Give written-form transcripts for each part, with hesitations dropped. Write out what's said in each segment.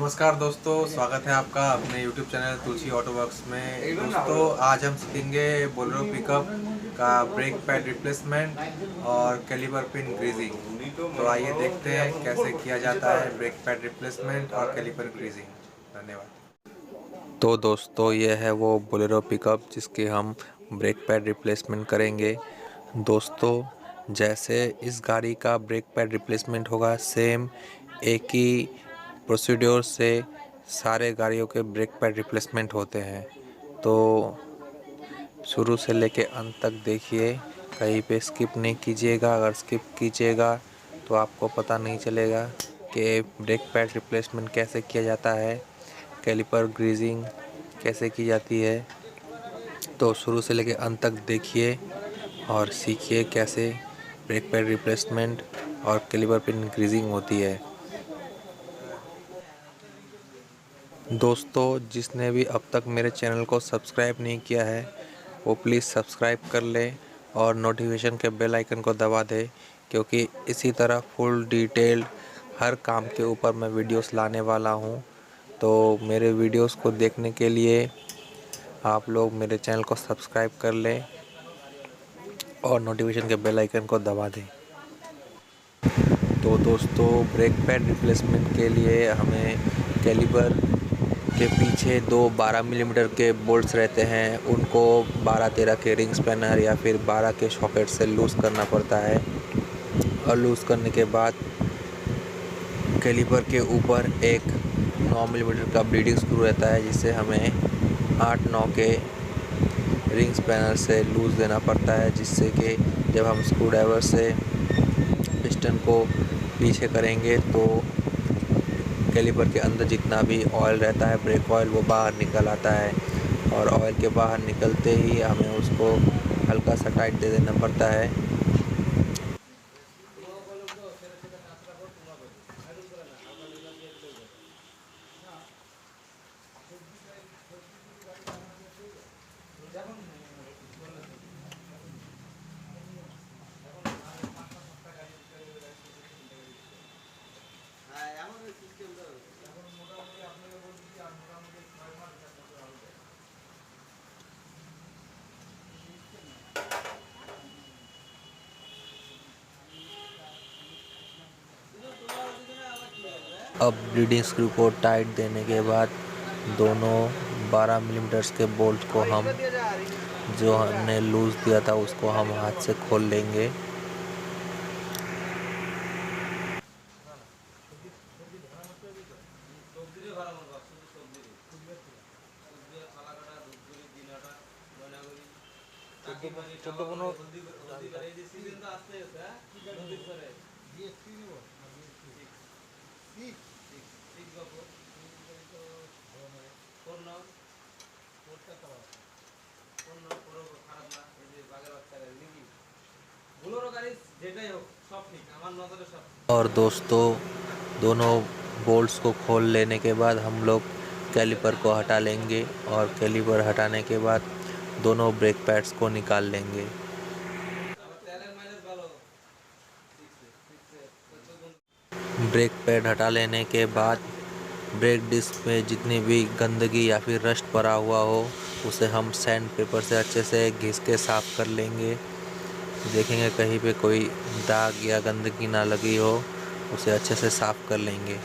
नमस्कार दोस्तों, स्वागत है आपका अपने YouTube चैनल तुलसी ऑटो वर्क्स में। दोस्तों आज हम सीखेंगे बोलेरो पिकअप का ब्रेक पैड रिप्लेसमेंट और कैलिपर पिन ग्रीजिंग। तो आइए देखते हैं कैसे किया जाता है ब्रेक पैड रिप्लेसमेंट और कैलिपर ग्रीजिंग। धन्यवाद। तो दोस्तों ये है वो बोलेरो पिकअप जिसके हम ब्रेक पैड रिप्लेसमेंट करेंगे। दोस्तों जैसे इस गाड़ी का ब्रेक पैड रिप्लेसमेंट होगा, सेम एक ही प्रोसीड्योर से सारे गाड़ियों के ब्रेक पैड रिप्लेसमेंट होते हैं। तो शुरू से लेके अंत तक देखिए, कहीं पे स्किप नहीं कीजिएगा। अगर स्किप कीजिएगा तो आपको पता नहीं चलेगा कि ब्रेक पैड रिप्लेसमेंट कैसे किया जाता है, कैलिपर ग्रीजिंग कैसे की जाती है। तो शुरू से लेके अंत तक देखिए और सीखिए कैसे ब्रेक पैड रिप्लेसमेंट और कैलिपर पिन ग्रीजिंग होती है। दोस्तों जिसने भी अब तक मेरे चैनल को सब्सक्राइब नहीं किया है वो प्लीज़ सब्सक्राइब कर ले और नोटिफिकेशन के बेल आइकन को दबा दे, क्योंकि इसी तरह फुल डिटेल हर काम के ऊपर मैं वीडियोस लाने वाला हूं। तो मेरे वीडियोस को देखने के लिए आप लोग मेरे चैनल को सब्सक्राइब कर लें और नोटिफिकेशन के बेल आइकन को दबा दें। तो दोस्तों ब्रेक पैड रिप्लेसमेंट के लिए हमें कैलिपर के पीछे दो 12 मिलीमीटर के बोल्ट्स रहते हैं, उनको 12-13 के रिंग स्पैनर या फिर 12 के सॉकेट से लूज़ करना पड़ता है। और लूज़ करने के बाद कैलिपर के ऊपर एक 9 मिलीमीटर का ब्लीडिंग स्क्रू रहता है, जिसे हमें 8-9 के रिंग स्पैनर से लूज़ देना पड़ता है, जिससे कि जब हम स्क्रू ड्राइवर से पिस्टन को पीछे करेंगे तो कैलिपर के अंदर जितना भी ऑयल रहता है, ब्रेक ऑयल, वो बाहर निकल आता है। और ऑयल के बाहर निकलते ही हमें उसको हल्का सा टाइट दे देना पड़ता है। अब ब्लीडिंग स्क्रू को टाइट देने के बाद दोनों 12 मिलीमीटर्स के बोल्ट को हम जो हमने लूज़ दिया था उसको हम हाथ से खोल लेंगे। और दोस्तों दोनों बोल्ट्स को खोल लेने के बाद हम लोग कैलिपर को हटा लेंगे और कैलिपर हटाने के बाद दोनों ब्रेक पैड्स को निकाल लेंगे। ब्रेक पैड हटा लेने के बाद ब्रेक डिस्क में जितनी भी गंदगी या फिर रस्ट पड़ा हुआ हो उसे हम सैंड पेपर से अच्छे से घिस के साफ़ कर लेंगे। देखेंगे कहीं पे कोई दाग या गंदगी ना लगी हो, उसे अच्छे से साफ़ कर लेंगे।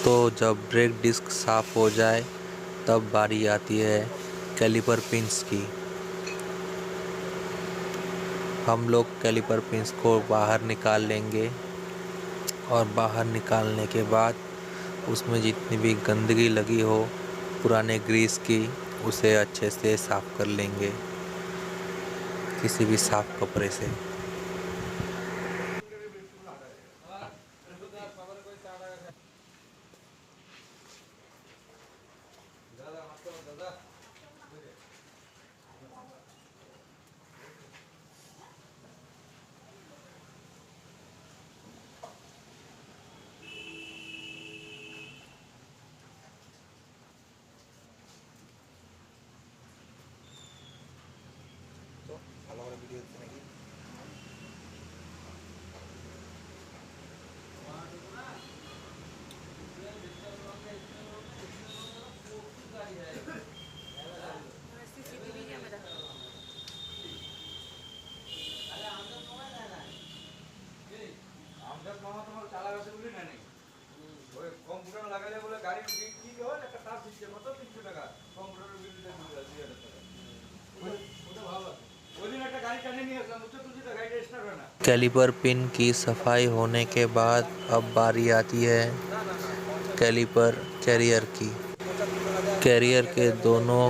तो जब ब्रेक डिस्क साफ़ हो जाए तब बारी आती है कैलिपर पिंस की। हम लोग कैलिपर पिंस को बाहर निकाल लेंगे और बाहर निकालने के बाद उसमें जितनी भी गंदगी लगी हो पुराने ग्रीस की, उसे अच्छे से साफ़ कर लेंगे किसी भी साफ़ कपड़े से। कैलिपर पिन की सफाई होने के बाद अब बारी आती है कैलिपर कैरियर की। कैरियर के दोनों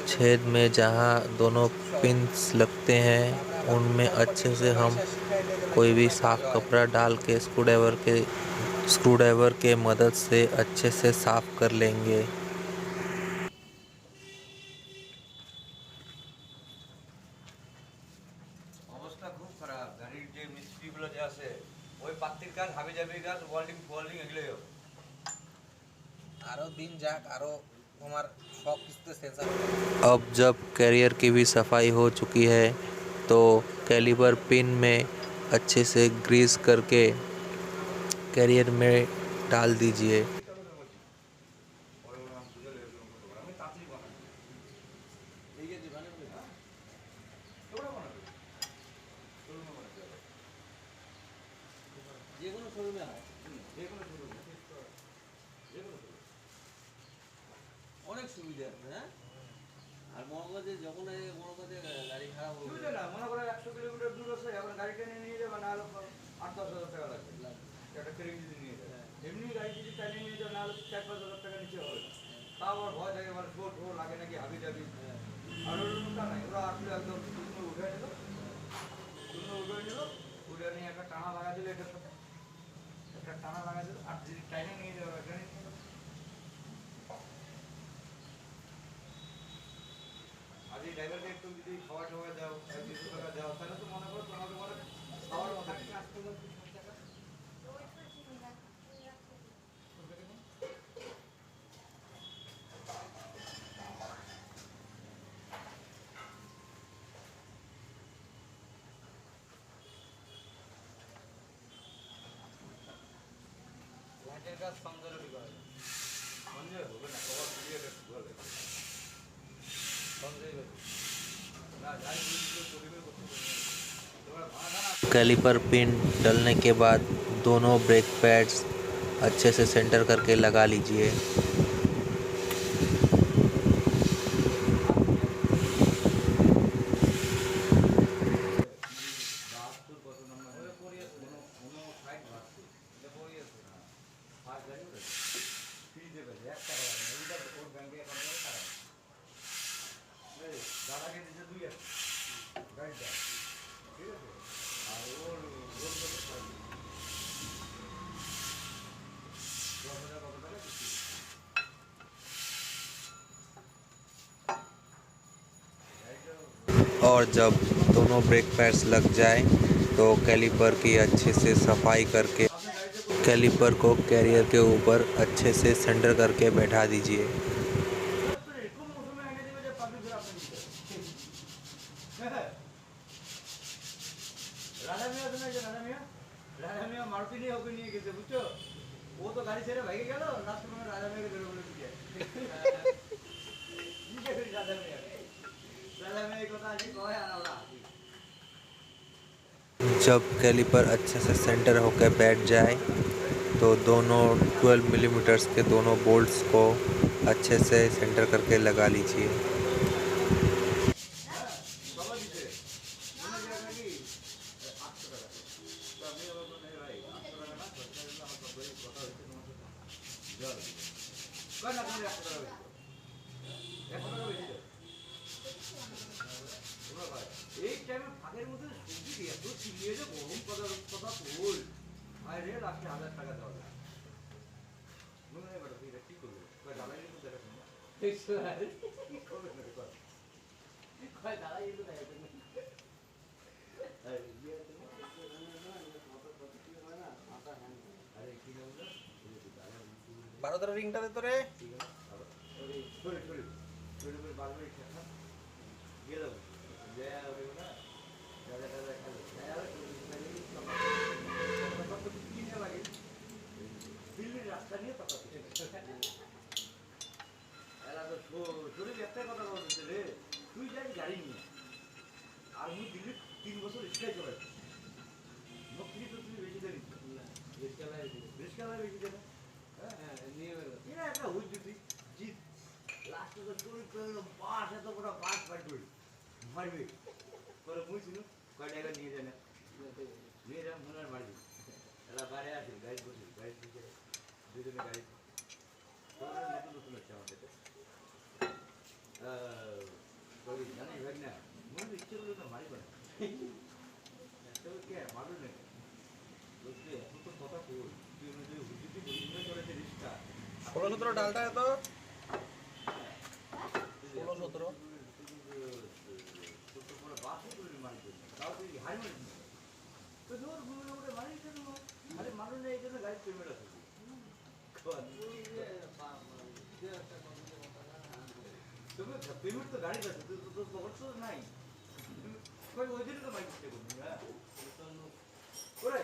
छेद में जहां दोनों पिन्स लगते हैं उनमें अच्छे से हम कोई भी साफ कपड़ा डाल के स्क्रूड्राइवर के मदद से अच्छे से साफ कर लेंगे। অবস্থা খুব খারাপ গাড়ির যে মিস্ত্রিগুলো যে আছে ওই পাত্তির কাজ হাবি জাবি কাজ ওয়েল্ডিং এগুলোই आरो दिन जाक आरो हमार शॉप किसते सेंसर। अब जब कैरियर की भी सफाई हो चुकी है तो कैलिपर पिन में अच्छे से ग्रीस करके कैरियर में डाल दीजिए। অনেক সুবিধা আছে হ্যাঁ আর মহাকাজে যখন মহাকাজে গাড়ি খারাপ হবে না মনে করে 100 কিলোমিটার দূর আছে এখন গাড়িটা নিয়ে যাবে না হলে 8-10 হাজার টাকা লাগবে একটা ট্রেন যদি নিয়ে যায় এমনি গাড়ি যদি টাইনে নিয়ে যাবে না হলে 4-5 হাজার টাকা নিচে হবে তাও আর ভয় থাকে মানে ঠো লাগে নাকি হাবি যাবি আর ওটা নাই ওরা আসলে একদম শূন্য উঠে নিল উঠে নিয়ে একটা টানা লাগা দিলে এটা একটা টানা লাগা দিল আর যদি টাইনে নিয়ে যাবে ট্রেনে নিয়ে যাবে আর এই ড্রাইভারকে একটু যদি খাওয়া টাওয়া দাও 200 টাকা দাও তাহলে তো মনে করো তোমাদের মনে খাওয়ার মতো লাইটের কাজ সংযোগ করা যায় সংযোগ হবে না কভার দিয়ে হবে कैलिपर पिन डलने के बाद दोनों ब्रेक पैड्स अच्छे से सेंटर करके लगा लीजिए। দাদাকে দিতে 2 আছে গাড়িটা ঠিক আছে আর ওর কত টাকা দিচ্ছি और जब दोनों ब्रेक पैड्स लग जाए तो कैलिपर की अच्छे से सफाई करके कैलिपर को कैरियर के ऊपर अच्छे से सेंटर करके बैठा दीजिए। রাজা মিয়া মারুতি নিয়ে ওকে নিয়ে গেছে বুঝছো ও তো গাড়ি ছেড়ে ভাগে গেল লাস্ট সময় রাজা মিয়াকে ধরে বলে দিয়েছে রাজা মিয়া কথা আছে কয় আর আমরা जब कैलिपर अच्छे से सेंटर होकर बैठ जाए तो दोनों 12 मिलीमीटर्स के दोनों बोल्ट्स को अच्छे से सेंटर करके लगा लीजिए। এই টাইমে ফাঁকের মধ্যে সবজি এত চিনিয়ে যে গরম কথা বল আর রে লাস্টে 1000 টাকা দেওয়া যায় মনে হয় বড় এটা কি করবে কয় দালাই কিন্তু দেখা শুনো কি করবে না কয় দালাই কিন্তু দেখা শুনো আরে কি নাম 12 तरह रिंगटा दे तो रे छोड़ी बाल में खेलना ये लो जय आवे ना दादा दादा खेलो यार तो कितने लगे दिल्ली रास्ता नहीं पता এরা তো छोड़ी একটা কথা বলতে রে তুই যাই গাড়ি নিয়ে আর আমি দিল্লি 3 বছর রিক্সায় চলাইছি নকরি তো তুই বেশি দেরি না রিক্সায় বেশি দেরি হ্যাঁ নিয়ে বেরো এটা একটা হুজুতি জিত লাস্ট তো চুরি করলো পাঁচ এত বড় পাঁচ পাইট মারবে করে মুই ছিল কয় টাকা নিয়ে যায় না নিয়ে যান মনে হয় মারি এরা বাইরে আছে গাড়ি বসে গাড়ি দিকে দুজনে গাড়ি নতুন নতুন হচ্ছে আমাদের জানিস ভাই না মনে ইচ্ছে করলে তো মারি পারে তবে কে মারবে না বুঝলি এখন তো কথা বল তুই অনুযায়ী হুজুরি পরিমাণ করেছে রিস্কা 16-17 डालता है तो 16-17 তো পুরো বাস করে মারি করে তাও তুই হাই মারি তো জোর গুলো ওটা মারি কেন আরে মারো না এই জন্য গাড়ি পেমেন্ট আছে তুমি পেমেন্ট তো গাড়ি আছে তুই তো খবর তো নাই কই ওই দিন তো মাইক করবি না করে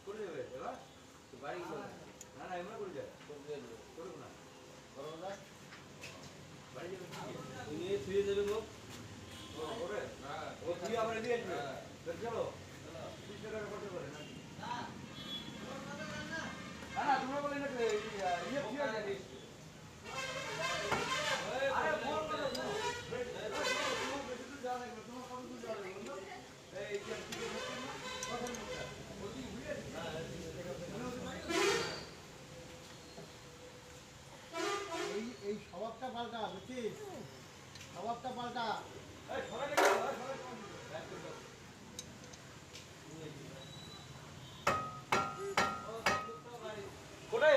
করে দেবে এবার তো গাড়ি না না এমন করে যায় করব না করব না বাড়ি যাবে কি নিয়ে ফিরে দেবে লোক করে না ও তুই আবার দিয়ে আসবে চলো 30 টাকা করতে পারে না না না তোমরা বলে না ইয়ে ফিরে যাবে আরে ফোন করো তোমার বেশি দূর যাওয়া লাগবে তোমার কত দূর যাওয়া লাগবে এই যে কি কথা বলছো ওই ঘুরে এই স্বভাবটা পাল্টা বুঝছিস স্বভাবটা পাল্টা এই সবাই দেখো সবাই ব্যাক করে দাও ও তো গাড়ি কোটে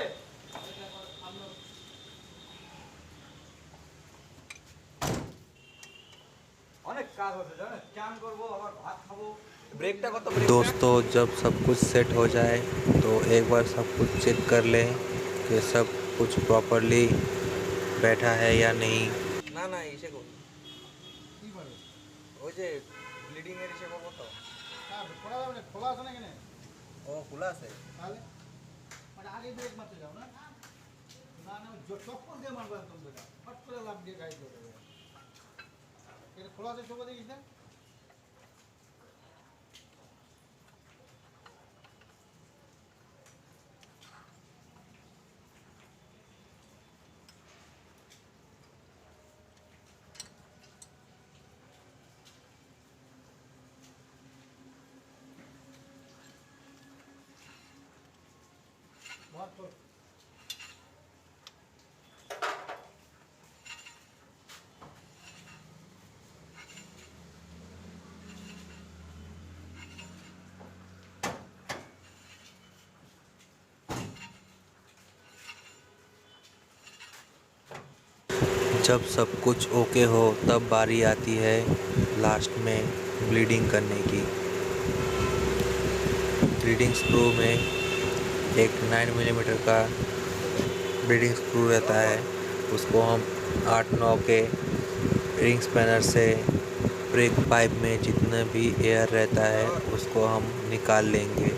অনেক কাজ আছে জানেন চান করব আবার ভাত খাবো ब्रेक दोस्तों जब सब कुछ सेट हो जाए तो एक बार सब कुछ चेक कर लें कि सब कुछ प्रॉपरली बैठा है या नहीं ना ना इसे को কি করে ওই যে ব্লিডিং এর ইসে করব তো হ্যাঁ খোলা যাবে না খোলা আছে না এখানে ও খোলা আছে তাহলে মানে আগে ব্রেক মারতে যাও না না না চপ্পল দিয়ে মারবে একদম বেটা ফট করে লাভ দিয়ে গাড়ি চলে যাবে এটা খোলা আছে চোখে দেখিস না बहुत तो जब सब कुछ ओके हो तब बारी आती है लास्ट में ब्लीडिंग करने की। ब्लीडिंग स्क्रू में एक 9 मिलीमीटर का ब्लीडिंग स्क्रू रहता है, उसको हम 8-9 के रिंग स्पैनर से ब्रेक पाइप में जितना भी एयर रहता है उसको हम निकाल लेंगे।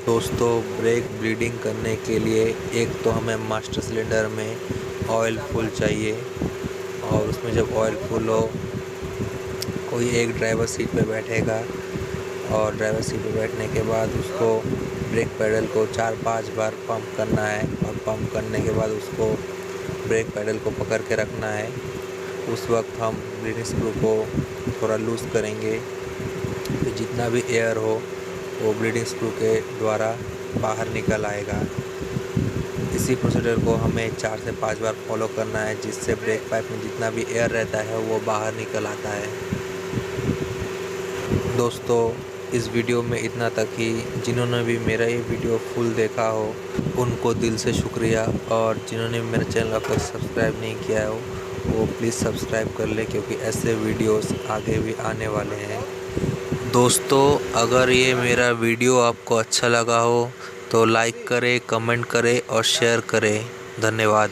दोस्तों ब्रेक ब्लीडिंग करने के लिए एक तो हमें मास्टर सिलेंडर में ऑयल फुल चाहिए और उसमें जब ऑयल फुल हो कोई एक ड्राइवर सीट पे बैठेगा और ड्राइवर सीट पे बैठने के बाद उसको ब्रेक पैडल को 4-5 बार पंप करना है और पंप करने के बाद उसको ब्रेक पैडल को पकड़ के रखना है। उस वक्त हम ब्लीडिंग स्क्रू को थोड़ा लूज़ करेंगे तो जितना भी एयर हो वो ब्लीडिंग स्क्रू के द्वारा बाहर निकल आएगा। इसी प्रोसीजर को हमें 4 से 5 बार फॉलो करना है जिससे ब्रेक पाइप में जितना भी एयर रहता है वो बाहर निकल आता है। दोस्तों इस वीडियो में इतना तक ही। जिन्होंने भी मेरा ये वीडियो फुल देखा हो उनको दिल से शुक्रिया, और जिन्होंने मेरे चैनल अब तक सब्सक्राइब नहीं किया हो वो प्लीज़ सब्सक्राइब कर ले क्योंकि ऐसे वीडियोस आगे भी आने वाले हैं। दोस्तों अगर ये मेरा वीडियो आपको अच्छा लगा हो तो लाइक करें, कमेंट करें और शेयर करें। धन्यवाद।